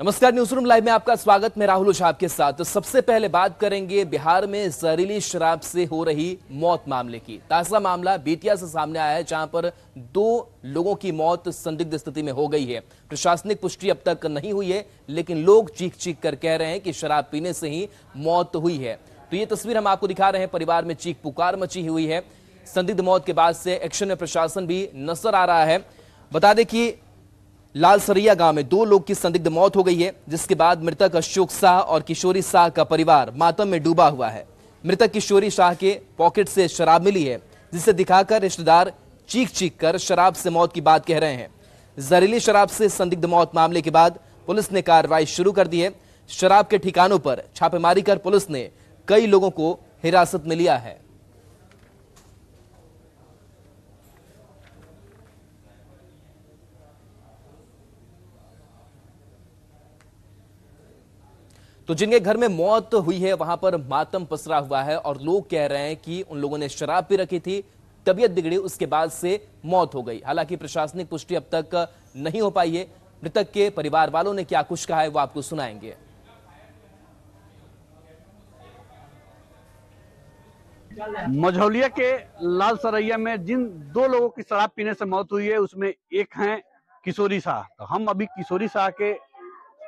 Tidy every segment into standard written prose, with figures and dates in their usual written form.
नमस्कार, news room live में आपका स्वागत। मैं राहुल ओझा आपके साथ। तो सबसे पहले बात करेंगे बिहार में जहरीली शराब से हो रही मौत मामले की। ताजा मामला बेतिया से सामने आया है, जहां पर 2 लोगों की मौत संदिग्ध स्थिति में हो गई है। प्रशासनिक पुष्टि अब तक नहीं हुई है, लेकिन लोग चीख चीख कर कह रहे हैं कि शराब पीने से ही मौत हुई है। तो ये तस्वीर हम आपको दिखा रहे हैं। परिवार में चीख पुकार मची हुई है। संदिग्ध मौत के बाद से एक्शन में प्रशासन भी नजर आ रहा है। बता दें कि लालसरैया गांव में 2 लोग की संदिग्ध मौत हो गई है, जिसके बाद मृतक अशोक शाह और किशोरी शाह का परिवार मातम में डूबा हुआ है। मृतक किशोरी शाह के पॉकेट से शराब मिली है, जिसे दिखाकर रिश्तेदार चीख चीख कर शराब से मौत की बात कह रहे हैं। जहरीली शराब से संदिग्ध मौत मामले के बाद पुलिस ने कार्रवाई शुरू कर दी है। शराब के ठिकानों पर छापेमारी कर पुलिस ने कई लोगों को हिरासत में लिया है। तो जिनके घर में मौत हुई है, वहां पर मातम पसरा हुआ है और लोग कह रहे हैं कि उन लोगों ने शराब पी रखी थी, तबीयत बिगड़ी, उसके बाद से मौत हो गई। हालांकि प्रशासनिक पुष्टि अब तक नहीं हो पाई है। मृतक के परिवार वालों ने क्या कुछ कहा है, वो आपको सुनाएंगे। मझौलिया के लालसरैया में जिन 2 लोगों की शराब पीने से मौत हुई है, उसमें एक हैं किशोरी शाह। तो हम अभी किशोरी शाह के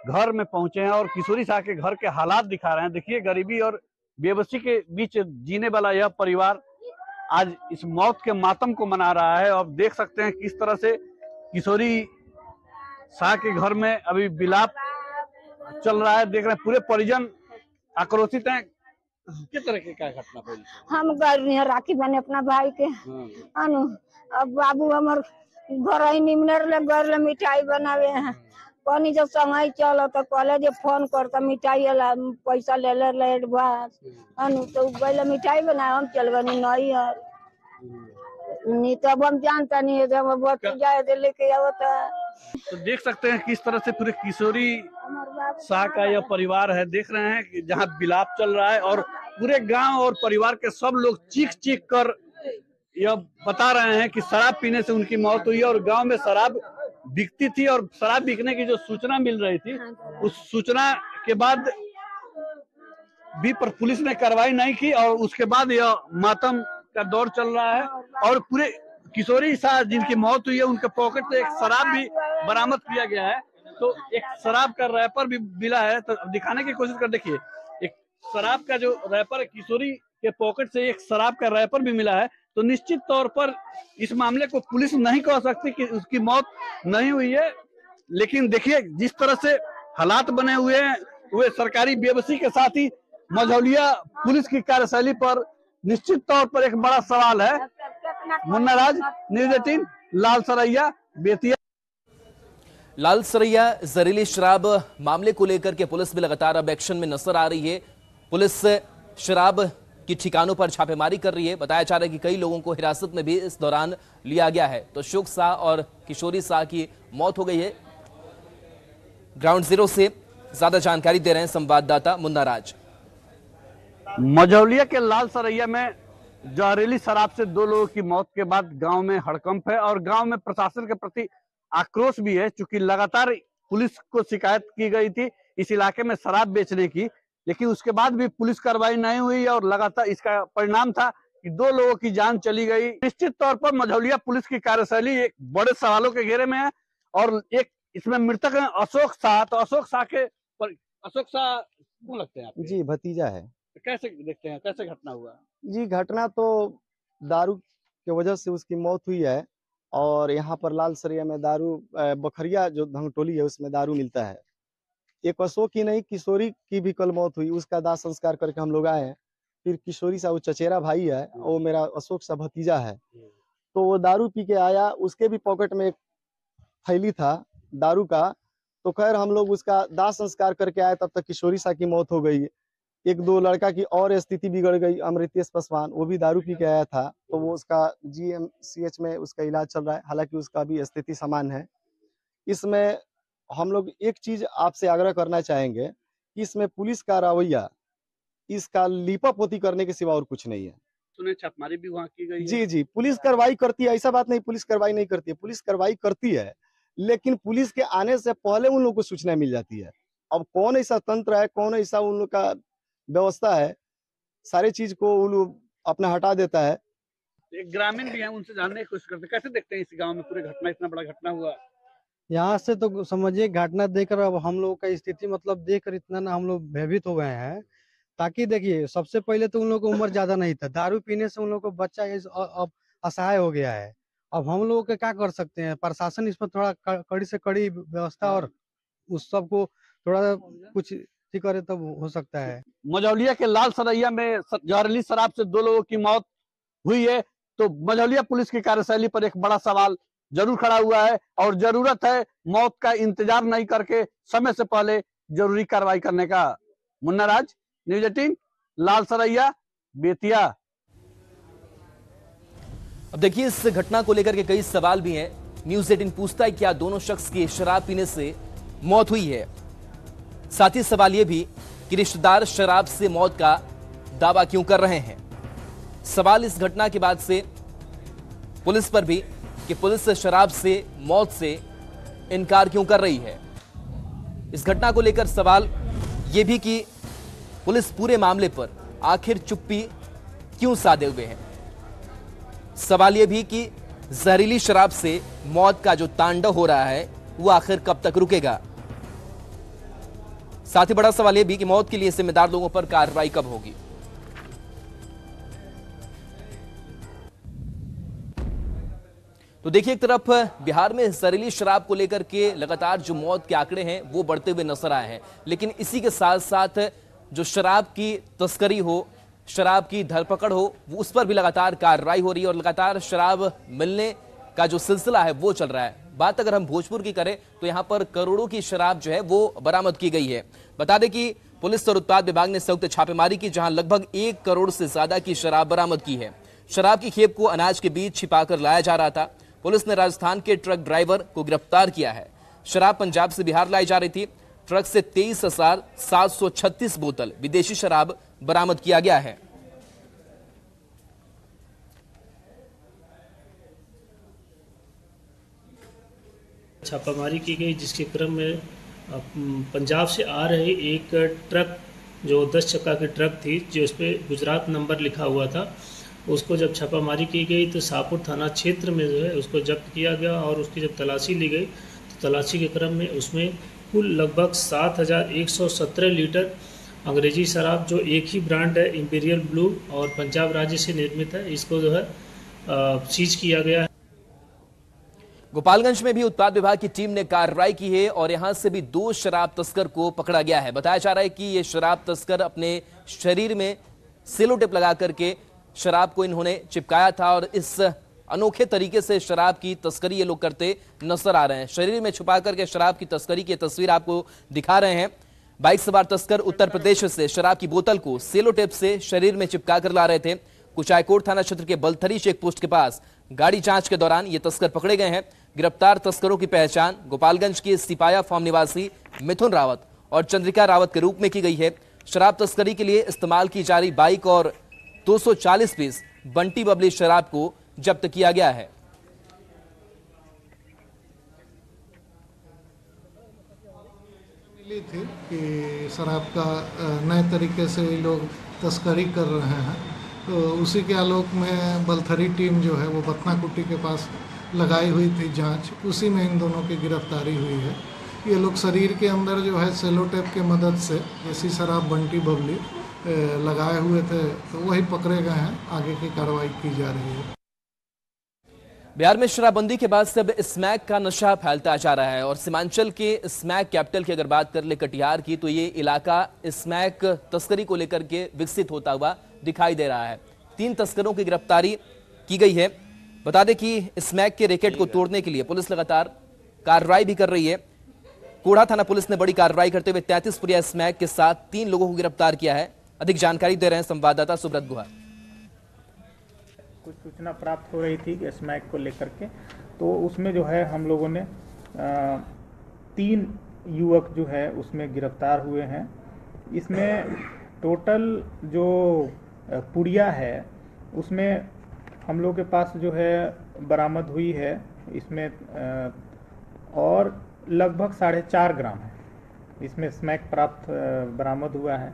घर में पहुंचे हैं और किशोरी शाह के घर के हालात दिखा रहे हैं। देखिए, गरीबी और बेबसी के बीच जीने वाला यह परिवार आज इस मौत के मातम को मना रहा है। और देख सकते हैं किस तरह से किशोरी शाह के घर में अभी विलाप चल रहा है। देख रहे हैं पूरे परिजन आक्रोशित हैं। किस तरह की क्या घटना हुई? हम गए राखी बने अपना भाई के अनु। अब बाबू हमार घर ही निमनर ले घर मिठाई बनावे हैं। पानी जब समय चलो तो कॉलेज फोन करता मिठाई ला पैसा ले ले एडवांस अनु। तो गए मिठाई बनाए, हम चल गए नहीं यार, नहीं तो अब हम जानता नहीं है जब बहुत जाए लेके आवता। तो देख सकते हैं किस तरह से पूरे किशोरी शाह का यह परिवार है। देख रहे हैं कि जहां विलाप चल रहा है और पूरे गांव और परिवार के सब लोग चीख चीख कर यह बता रहे हैं कि शराब पीने से उनकी मौत हुई है। और गांव में शराब बिकती थी और शराब बिकने की जो सूचना मिल रही थी, उस सूचना के बाद भी पर पुलिस ने कार्रवाई नहीं की और उसके बाद यह मातम का दौर चल रहा है। और पूरे किशोरी शाह जिनकी मौत हुई है, उनके पॉकेट से एक शराब भी बरामद किया गया है। तो एक शराब का रैपर भी मिला है। तो दिखाने की कोशिश कर देखिए, एक शराब का जो रैपर है, किशोरी के पॉकेट से एक शराब का रैपर भी मिला है। तो निश्चित तौर पर इस मामले को पुलिस नहीं कह सकती कि उसकी मौत नहीं हुई है। लेकिन देखिए जिस तरह से हालात बने हुए हैं, वे सरकारी बेबसी के साथ ही मझौलिया पुलिस की कार्यशैली पर निश्चित तौर पर एक बड़ा सवाल है। मुन्ना राज, न्यूज़ 18, लालसरैया, बेतिया। लालसरैया जहरीली शराब मामले को लेकर के पुलिस भी लगातार अब एक्शन में नजर आ रही है। पुलिस शराब की ठिकानों पर छापेमारी कर रही है। बताया जा रहा है कि कई लोगों को हिरासत में भी इस दौरान लिया गया है। तो अशोक शाह और किशोरी शाह की मौत हो गई है। ग्राउंड जीरो से ज्यादा जानकारी दे रहे हैं संवाददाता मुन्ना राज। मझौलिया के लालसरैया में जहरीली शराब से 2 लोगों की मौत के बाद गांव में हड़कंप है और गांव में प्रशासन के प्रति आक्रोश भी है। चूंकि लगातार पुलिस को शिकायत की गई थी इस इलाके में शराब बेचने की, लेकिन उसके बाद भी पुलिस कार्रवाई नहीं हुई और लगातार इसका परिणाम था कि 2 लोगों की जान चली गई। निश्चित तौर पर मझौलिया पुलिस की कार्यशैली एक बड़े सवालों के घेरे में है। और एक इसमें मृतक है अशोक शाह। तो अशोक शाह कौन लगते हैं आपके? जी, भतीजा है। कैसे देखते हैं, कैसे घटना हुआ? जी, घटना तो दारू के वजह से उसकी मौत हुई है। और यहाँ पर लालसरैया में दारू बखरिया जो धंगटोली है उसमें दारू मिलता है। एक अशोक की नहीं, किशोरी की भी कल मौत हुई, उसका दाह संस्कार करके हम लोग आए हैं। फिर किशोरी सा वो चचेरा भाई है, वो मेरा अशोक सा भतीजा है। तो वो दारू पी के आया, उसके भी पॉकेट में एक थैली था दारू का। तो खैर हम लोग उसका दाह संस्कार करके आए, तब तक किशोरी सा की मौत हो गई। 1-2 लड़का की और स्थिति बिगड़ गई। अमृतेश पासवान, वो भी दारू पी के आया था, तो वो उसका GMCH में उसका इलाज चल रहा है। हालांकि उसका भी स्थिति सामान्य है। इसमें हम लोग एक चीज आपसे आग्रह करना चाहेंगे कि इसमें पुलिस का रवैया, इसका लीपापोती करने के सिवा और कुछ नहीं है। सुने छापेमारी भी वहाँ की गई है। जी जी, पुलिस कार्रवाई करती है, ऐसा बात नहीं पुलिस कार्रवाई नहीं करती है, पुलिस कार्रवाई करती है। लेकिन पुलिस के आने से पहले उन लोगों को सूचना मिल जाती है। अब कौन ऐसा तंत्र है, कौन ऐसा उन लोग का व्यवस्था है, सारी चीज को वो लोग अपना हटा देता है। एक ग्रामीण भी है, उनसे जानने की कोशिश करते हैं। कैसे देखते हैं इस गांव में पूरे घटना, इतना बड़ा घटना हुआ? यहाँ से तो समझिए घटना देखकर अब हम लोग का स्थिति मतलब देखकर इतना ना हम लोग भयभीत हो गए हैं। ताकि देखिए सबसे पहले तो उन लोगों को उम्र ज्यादा नहीं था, दारू पीने से उन लोगों को बच्चा अब असहाय हो गया है। अब हम लोग क्या कर सकते हैं, प्रशासन इस पर थोड़ा कड़ी से कड़ी व्यवस्था और उस सब को थोड़ा कुछ ही करे तब हो सकता है। मझौलिया के लाल सरैया में जहरीली शराब से 2 लोगों की मौत हुई है, तो मझौलिया पुलिस की कार्यशैली पर एक बड़ा सवाल जरूर खड़ा हुआ है और जरूरत है मौत का इंतजार नहीं करके समय से पहले जरूरी कार्रवाई करने का। मुन्ना राज, न्यूज़ 18, लाल सरैया, बेतिया। अब देखिए इस घटना को लेकर के कई सवाल भी हैं। न्यूज़ 18 पूछता है क्या दोनों शख्स की शराब पीने से मौत हुई है। साथ ही सवाल यह भी कि रिश्तेदार शराब से मौत का दावा क्यों कर रहे हैं। सवाल इस घटना के बाद से पुलिस पर भी कि पुलिस शराब से मौत से इनकार क्यों कर रही है। इस घटना को लेकर सवाल यह भी कि पुलिस पूरे मामले पर आखिर चुप्पी क्यों साधे हुए है। सवाल यह भी कि जहरीली शराब से मौत का जो तांडव हो रहा है वो आखिर कब तक रुकेगा। साथ ही बड़ा सवाल यह भी कि मौत के लिए जिम्मेदार लोगों पर कार्रवाई कब होगी। तो देखिए एक तरफ बिहार में जहरीली शराब को लेकर के लगातार जो मौत के आंकड़े हैं वो बढ़ते हुए नजर आए हैं, लेकिन इसी के साथ साथ जो शराब की तस्करी हो, शराब की धरपकड़ हो, उस पर भी लगातार कार्रवाई हो रही है और लगातार शराब मिलने का जो सिलसिला है वो चल रहा है। बात अगर हम भोजपुर की करें तो यहां पर करोड़ों की शराब जो है वो बरामद की गई है। बता दें कि पुलिस और उत्पाद विभाग ने संयुक्त छापेमारी की, जहां लगभग 1 करोड़ से ज्यादा की शराब बरामद की है। शराब की खेप को अनाज के बीच छिपाकर लाया जा रहा था। पुलिस ने राजस्थान के ट्रक ड्राइवर को गिरफ्तार किया है। शराब पंजाब से बिहार लाई जा रही थी। ट्रक से 23,736 बोतल विदेशी शराब बरामद किया गया है। छापामारी की गई, जिसके क्रम में पंजाब से आ रहे एक ट्रक, जो 10 चक्का की ट्रक थी, जो उस पर गुजरात नंबर लिखा हुआ था, उसको जब छापामारी की गई तो शाहपुर थाना क्षेत्र में जो है उसको जब्त किया गया और उसकी जब तलाशी ली गई तो तलाशी के क्रम में उसमें कुल लगभग 7,117 लीटर अंग्रेजी शराब, जो एक ही ब्रांड है इंपीरियल ब्लू और पंजाब राज्य से निर्मित है, इसको जो है सीज किया गया है। गोपालगंज में भी उत्पाद विभाग की टीम ने कार्रवाई की है और यहां से भी 2 शराब तस्कर को पकड़ा गया है। बताया जा रहा है कि ये शराब तस्कर अपने शरीर में सेलो टेप लगा करके शराब को इन्होंने चिपकाया था और इस अनोखे तरीके से शराब की तस्करी ये लोग करते नजर आ रहे हैं। शरीर में छुपा करके शराब की तस्करी की तस्वीर आपको दिखा रहे हैं। बाइक सवार तस्कर उत्तर प्रदेश से शराब की बोतल को सेलो टेप से शरीर में चिपका कर ला रहे थे। कुचायकोट थाना क्षेत्र के बलथरी चेक पोस्ट के पास गाड़ी जांच के दौरान ये तस्कर पकड़े गए हैं। गिरफ्तार तस्करों की पहचान गोपालगंज के सिपाया फार्म निवासी मिथुन रावत और चंद्रिका रावत के रूप में की गई है। शराब तस्करी के लिए इस्तेमाल की जा रही बाइक और 240 पीस बंटी बबली शराब को जब्त किया गया है। मिली थी कि शराब का नए तरीके से ये लोग तस्करी कर रहे हैं, तो उसी के आलोक में बलथरी टीम जो है वो बथनाकुटी के पास लगाई हुई थी जांच, उसी में इन दोनों की गिरफ्तारी हुई है। ये लोग शरीर के अंदर जो है सेलो टेप के मदद से देसी शराब बंटी बबली लगाए हुए थे, तो वही पकड़े गए हैं। आगे की कार्रवाई की जा रही है। बिहार में शराबबंदी के बाद से अब स्मैक का नशा फैलता जा रहा है और सीमांचल के स्मैक कैपिटल की अगर बात कर ले कटिहार की, तो ये इलाका स्मैक तस्करी को लेकर के विकसित होता हुआ दिखाई दे रहा है। 3 तस्करों की गिरफ्तारी की गई है। बता दें कि स्मैक के रैकेट को तोड़ने के लिए पुलिस लगातार कार्रवाई भी कर रही है। कोढ़ा थाना पुलिस ने बड़ी कार्रवाई करते हुए 33 पुरिया स्मैक के साथ 3 लोगों को गिरफ्तार किया है। अधिक जानकारी दे रहे हैं संवाददाता सुब्रत गुहा। कुछ सूचना प्राप्त हो रही थी स्मैक को लेकर के, तो उसमें जो है हम लोगों ने 3 युवक जो है उसमें गिरफ्तार हुए हैं। इसमें टोटल जो पुड़िया है उसमें हम लोग के पास जो है बरामद हुई है इसमें और लगभग 4.5 ग्राम है इसमें स्मैक प्राप्त बरामद हुआ है।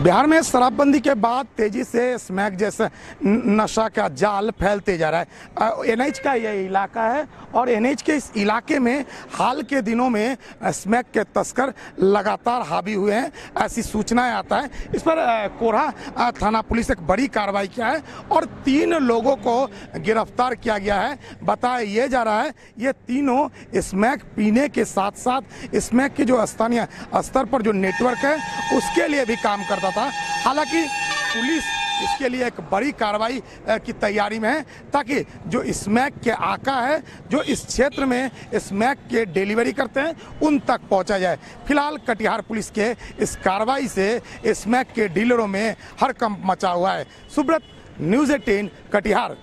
बिहार में शराबबंदी के बाद तेजी से स्मैक जैसे नशा का जाल फैलते जा रहा है। एनएच का यह इलाका है और एनएच के इस इलाके में हाल के दिनों में स्मैक के तस्कर लगातार हावी हुए हैं, ऐसी सूचनाएं आता है। इस पर कोरहा थाना पुलिस एक बड़ी कार्रवाई किया है और 3 लोगों को गिरफ्तार किया गया है। बताया ये जा रहा है ये तीनों स्मैक पीने के साथ साथ स्मैक के जो स्थानीय स्तर पर जो नेटवर्क है उसके लिए भी काम करता था। हालांकि पुलिस इसके लिए एक बड़ी कार्रवाई की तैयारी में है ताकि जो स्मैक के आका है, जो इस क्षेत्र में स्मैक के डिलीवरी करते हैं, उन तक पहुंचा जाए। फिलहाल कटिहार पुलिस के इस कार्रवाई से स्मैक के डीलरों में हड़कंप मचा हुआ है। सुब्रत, न्यूज़ 18 कटिहार।